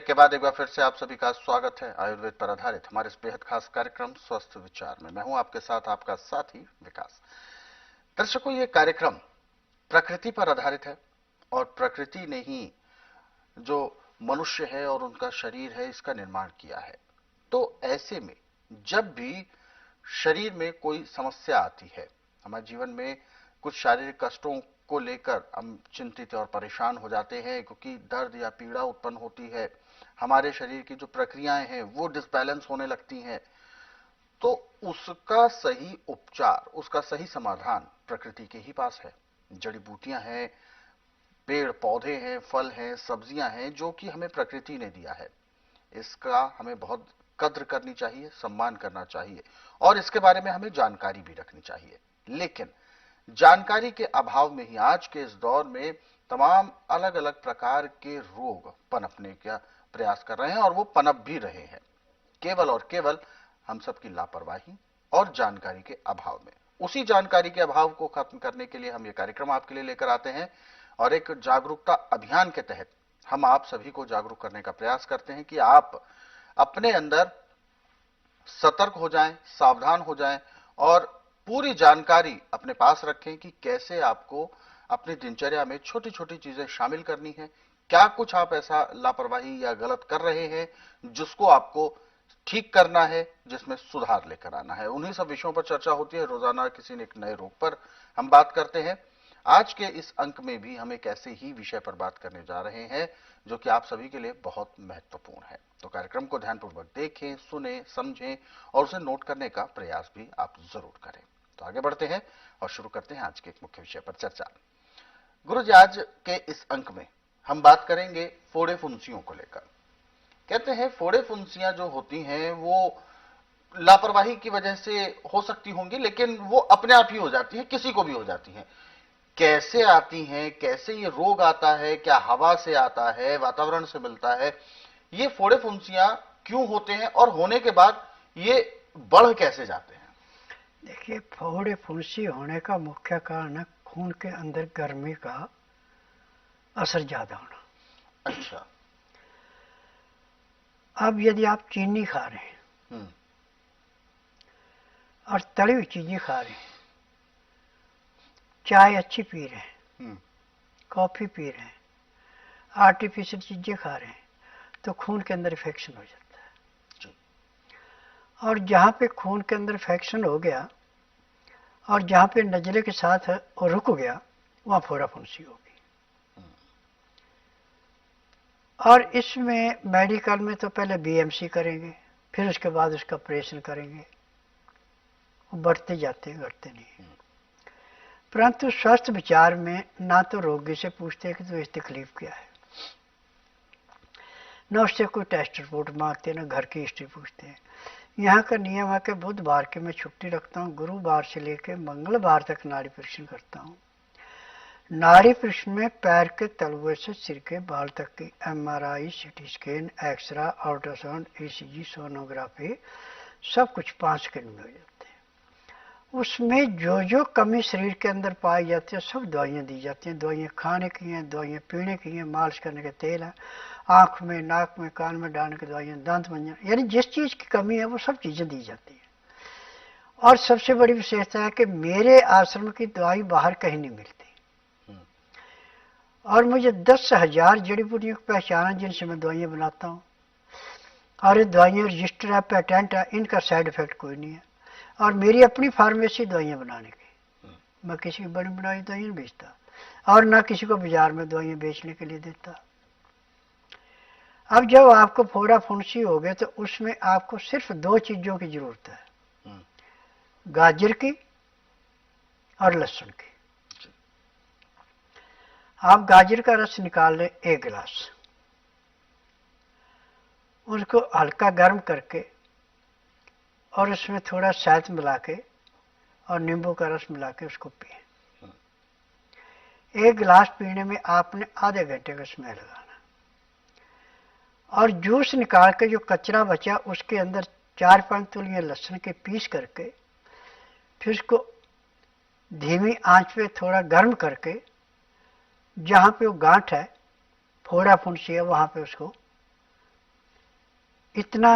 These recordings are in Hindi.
ब्रेक के बाद एक बार फिर से आप सभी का स्वागत है आयुर्वेद पर आधारित हमारे इस बेहद खास कार्यक्रम स्वस्थ विचार में। मैं हूं आपके साथ आपका साथी विकास। दर्शकों, ये कार्यक्रम प्रकृति पर आधारित है और प्रकृति ने ही जो मनुष्य है और उनका शरीर है इसका निर्माण किया है। तो ऐसे में जब भी शरीर में कोई समस्या आती है, हमारे जीवन में कुछ शारीरिक कष्टों को लेकर हम चिंतित और परेशान हो जाते हैं क्योंकि दर्द या पीड़ा उत्पन्न होती है, हमारे शरीर की जो प्रक्रियाएं हैं वो डिसबैलेंस होने लगती हैं, तो उसका सही उपचार, उसका सही समाधान प्रकृति के ही पास है। जड़ी बूटियां हैं, पेड़ पौधे हैं, फल हैं, सब्जियां हैं जो कि हमें प्रकृति ने दिया है। इसका हमें बहुत कद्र करनी चाहिए, सम्मान करना चाहिए और इसके बारे में हमें जानकारी भी रखनी चाहिए। लेकिन जानकारी के अभाव में ही आज के इस दौर में तमाम अलग अलग प्रकार के रोग पनपने का प्रयास कर रहे हैं और वो पनप भी रहे हैं, केवल और केवल हम सबकी लापरवाही और जानकारी के अभाव में। उसी जानकारी के अभाव को खत्म करने के लिए हम ये कार्यक्रम आपके लिए लेकर आते हैं और एक जागरूकता अभियान के तहत हम आप सभी को जागरूक करने का प्रयास करते हैं कि आप अपने अंदर सतर्क हो जाएं, सावधान हो जाएं और पूरी जानकारी अपने पास रखें कि कैसे आपको अपनी दिनचर्या में छोटी छोटी चीजें शामिल करनी है, क्या कुछ आप ऐसा लापरवाही या गलत कर रहे हैं जिसको आपको ठीक करना है, जिसमें सुधार लेकर आना है। उन्हीं सब विषयों पर चर्चा होती है। रोजाना किसी न एक नए रोग पर हम बात करते हैं। आज के इस अंक में भी हम एक ऐसे ही विषय पर बात करने जा रहे हैं जो कि आप सभी के लिए बहुत महत्वपूर्ण है। तो कार्यक्रम को ध्यानपूर्वक देखें, सुने, समझें और उसे नोट करने का प्रयास भी आप जरूर करें। तो आगे बढ़ते हैं और शुरू करते हैं आज के एक मुख्य विषय पर चर्चा। गुरुजी, आज के इस अंक में हम बात करेंगे फोड़े फुंसियों को लेकर। कहते हैं फोड़े फुंसियां जो होती हैं वो लापरवाही की वजह से हो सकती होंगी, लेकिन वो अपने आप ही हो जाती हैं, किसी को भी हो जाती हैं। कैसे आती हैं, कैसे ये रोग आता है, क्या हवा से आता है, वातावरण से मिलता है, ये फोड़े फुंसियां क्यों होते हैं और होने के बाद ये बढ़ कैसे जाते हैं? देखिए, फोड़े फुंसी होने का मुख्य कारण है खून के अंदर गर्मी का असर ज्यादा होना। अच्छा। अब यदि आप चीनी खा रहे हैं और तली हुई चीजें खा रहे हैं, चाय अच्छी पी रहे हैं, कॉफी पी रहे हैं, आर्टिफिशियल चीजें खा रहे हैं, तो खून के अंदर इन्फेक्शन हो जाता है। और जहां पे खून के अंदर इन्फेक्शन हो गया और जहां पे नजले के साथ वो रुक गया, वहां फोड़ा फुंसी होगी। और इसमें मेडिकल में तो पहले बीएमसी करेंगे, फिर उसके बाद उसका ऑपरेशन करेंगे। वो बढ़ते जाते हैं, घटते नहीं। परंतु स्वस्थ विचार में ना तो रोगी से पूछते हैं कि तो इस तकलीफ क्या है, न उससे कोई टेस्ट रिपोर्ट मांगते, न घर की हिस्ट्री पूछते हैं। यहाँ का नियम है कि बुधवार के मैं छुट्टी रखता हूँ, गुरुवार से लेकर मंगलवार तक नाड़ी परीक्षण करता हूँ। नाड़ी परीक्षण में पैर के तलवे से सिर के बाल तक की MRI, CT scan, x-ray, ultrasound, ECG, sonography, सब कुछ 5 सेकंड में हो जाते हैं। उसमें जो जो कमी शरीर के अंदर पाई जाती है सब दवाइयाँ दी जाती हैं। दवाइयाँ खाने की हैं, दवाइयाँ पीने की हैं, मालिश करने के तेल है, आँख में, नाक में, कान में डालने की दवाइयाँ, दांत मंजन, यानी जिस चीज़ की कमी है वो सब चीज़ें दी जाती हैं। और सबसे बड़ी विशेषता है कि मेरे आश्रम की दवाई बाहर कहीं नहीं मिलती और मुझे 10,000 जड़ी बूटियों की पहचान है जिनसे मैं दवाइयाँ बनाता हूँ। और ये दवाइयाँ रजिस्टर है, पेटेंट है, इनका साइड इफेक्ट कोई नहीं है। और मेरी अपनी फार्मेसी दवाइयाँ बनाने की, मैं किसी की बड़ी बनाई दवाइयाँ नहीं बेचता और ना किसी को बाजार में दवाइयाँ बेचने के लिए देता। अब जब आपको फोड़ा फुंसी हो गए तो उसमें आपको सिर्फ 2 चीजों की जरूरत है, गाजर की और लहसुन की। आप गाजर का रस निकाल लें 1 गिलास, उसको हल्का गर्म करके और उसमें थोड़ा शहद मिला के और नींबू का रस मिला के उसको पिए। 1 गिलास पीने में आपने आधे घंटे का समय लगाना और जूस निकाल के जो कचरा बचा उसके अंदर 4-5 तुलियां लहसुन के पीस करके फिर उसको धीमी आंच पे थोड़ा गर्म करके जहाँ पे वो गांठ है, फोड़ा फुंसी है, वहाँ पे उसको इतना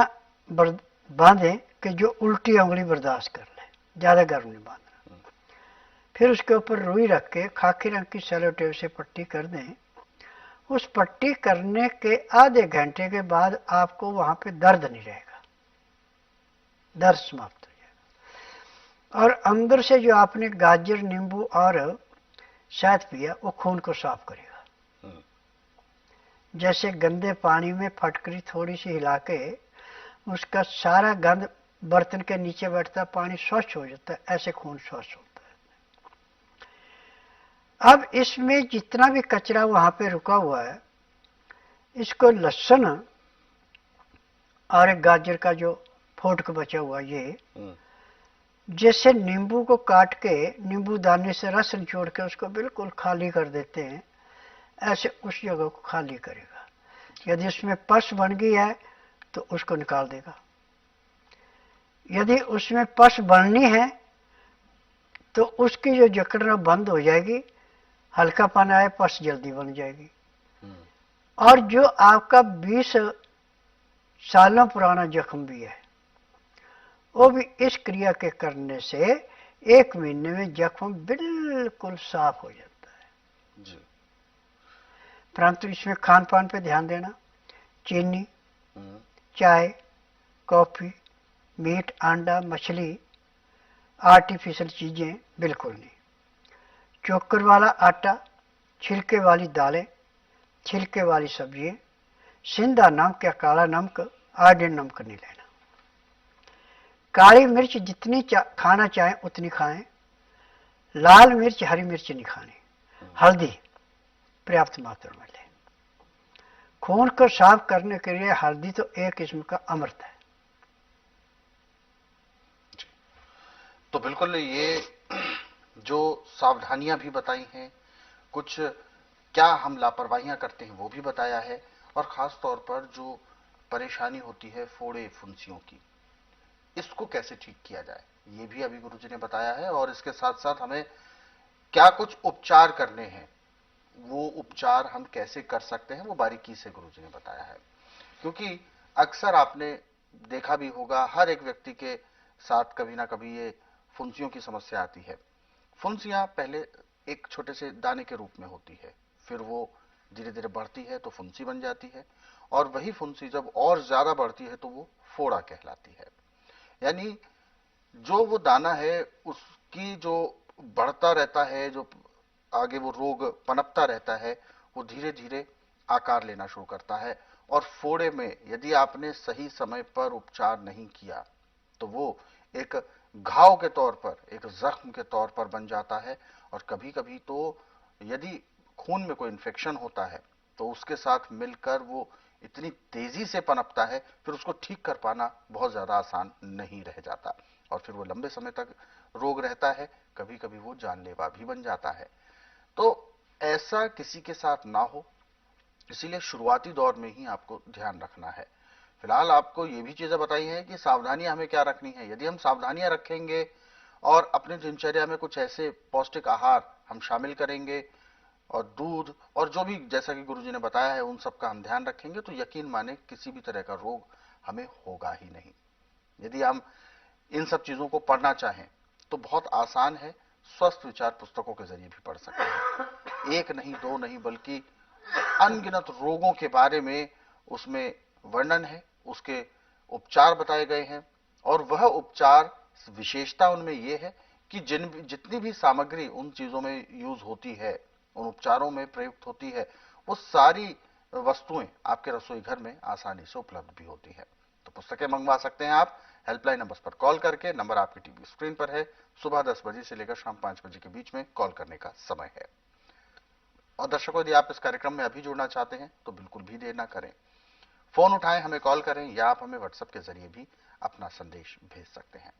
बांधे कि जो उल्टी उंगली बर्दाश्त कर ले, ज़्यादा गर्म नहीं बांधना। फिर उसके ऊपर रुई रख के खाकी रंग की सेलो टेप से पट्टी कर दें। उस पट्टी करने के आधे घंटे के बाद आपको वहां पे दर्द नहीं रहेगा, दर्द समाप्त हो जाएगा। और अंदर से जो आपने गाजर, नींबू और शहद पिया वो खून को साफ करेगा। जैसे गंदे पानी में फटकरी थोड़ी सी हिला के उसका सारा गंद बर्तन के नीचे बैठता, पानी स्वच्छ हो जाता है, ऐसे खून स्वच्छ होता है। अब इसमें जितना भी कचरा वहां पे रुका हुआ है, इसको लहसुन और एक गाजर का जो फोटक बचा हुआ, ये जैसे नींबू को काट के नींबू दाने से रस निचोड़ के उसको बिल्कुल खाली कर देते हैं, ऐसे उस जगह को खाली करेगा। यदि उसमें पस बन गई है तो उसको निकाल देगा। यदि उसमें पस बननी है तो उसकी जो जकड़ना बंद हो जाएगी, हल्कापन आए, पस जल्दी बन जाएगी। और जो आपका 20 सालों पुराना जख्म भी है, वो भी इस क्रिया के करने से 1 महीने में जख्म बिल्कुल साफ हो जाता है जी। परंतु इसमें खान पान पे ध्यान देना। चीनी, चाय, कॉफी, मीट, अंडा, मछली, आर्टिफिशियल चीजें बिल्कुल नहीं। चोकर वाला आटा, छिलके वाली दालें, छिलके वाली सब्जियां, सिंधा नमक या काला नमक, आयोडीन नमक नहीं लेना। काली मिर्च जितनी खाना चाहें उतनी खाएं। लाल मिर्च, हरी मिर्च नहीं खानी। हल्दी पर्याप्त मात्रा में लें। खून को साफ करने के लिए हल्दी तो एक किस्म का अमृत है। तो बिल्कुल ये जो सावधानियां भी बताई हैं, कुछ क्या हम लापरवाहियां करते हैं वो भी बताया है, और खास तौर पर जो परेशानी होती है फोड़े फुंसियों की, इसको कैसे ठीक किया जाए ये भी अभी गुरुजी ने बताया है। और इसके साथ साथ हमें क्या कुछ उपचार करने हैं, वो उपचार हम कैसे कर सकते हैं, वो बारीकी से गुरुजी ने बताया है। क्योंकि अक्सर आपने देखा भी होगा, हर एक व्यक्ति के साथ कभी ना कभी ये फुंसियों की समस्या आती है। फुंसियां पहले एक छोटे से दाने के रूप में होती है, फिर वो धीरे धीरे बढ़ती है तो फुंसी बन जाती है, और वही फुंसी जब और ज्यादा बढ़ती है तो वो फोड़ा कहलाती है। यानी जो वो दाना है उसकी जो बढ़ता रहता है, जो आगे वो रोग पनपता रहता है, वो धीरे धीरे आकार लेना शुरू करता है। और फोड़े में यदि आपने सही समय पर उपचार नहीं किया तो वो एक घाव के तौर पर, एक जख्म के तौर पर बन जाता है। और कभी कभी तो यदि खून में कोई इन्फेक्शन होता है तो उसके साथ मिलकर वो इतनी तेजी से पनपता है, फिर उसको ठीक कर पाना बहुत ज्यादा आसान नहीं रह जाता, और फिर वो लंबे समय तक रोग रहता है, कभी कभी वो जानलेवा भी बन जाता है। तो ऐसा किसी के साथ ना हो, इसीलिए शुरुआती दौर में ही आपको ध्यान रखना है। फिलहाल आपको ये भी चीजें बताई हैं कि सावधानियां हमें क्या रखनी है। यदि हम सावधानियां रखेंगे और अपने दिनचर्या में कुछ ऐसे पौष्टिक आहार हम शामिल करेंगे, और दूध और जो भी जैसा कि गुरुजी ने बताया है उन सब का हम ध्यान रखेंगे, तो यकीन माने किसी भी तरह का रोग हमें होगा ही नहीं। यदि हम इन सब चीजों को पढ़ना चाहें तो बहुत आसान है, स्वस्थ विचार पुस्तकों के जरिए भी पढ़ सकते हैं। एक नहीं, दो नहीं, बल्कि अनगिनत रोगों के बारे में उसमें वर्णन है, उसके उपचार बताए गए हैं। और वह उपचार विशेषता उनमें यह है कि जितनी भी सामग्री उन चीजों में यूज होती है, उन उपचारों में प्रयुक्त होती है, वो सारी वस्तुएं आपके रसोई घर में आसानी से उपलब्ध भी होती है। तो पुस्तकें मंगवा सकते हैं आप हेल्पलाइन नंबर पर कॉल करके। नंबर आपकी टीवी स्क्रीन पर है। सुबह 10 बजे से लेकर शाम 5 बजे के बीच में कॉल करने का समय है। और दर्शकों, यदि आप इस कार्यक्रम में अभी जुड़ना चाहते हैं तो बिल्कुल भी देर ना करें, फोन उठाएं, हमें कॉल करें, या आप हमें व्हाट्सएप के जरिए भी अपना संदेश भेज सकते हैं।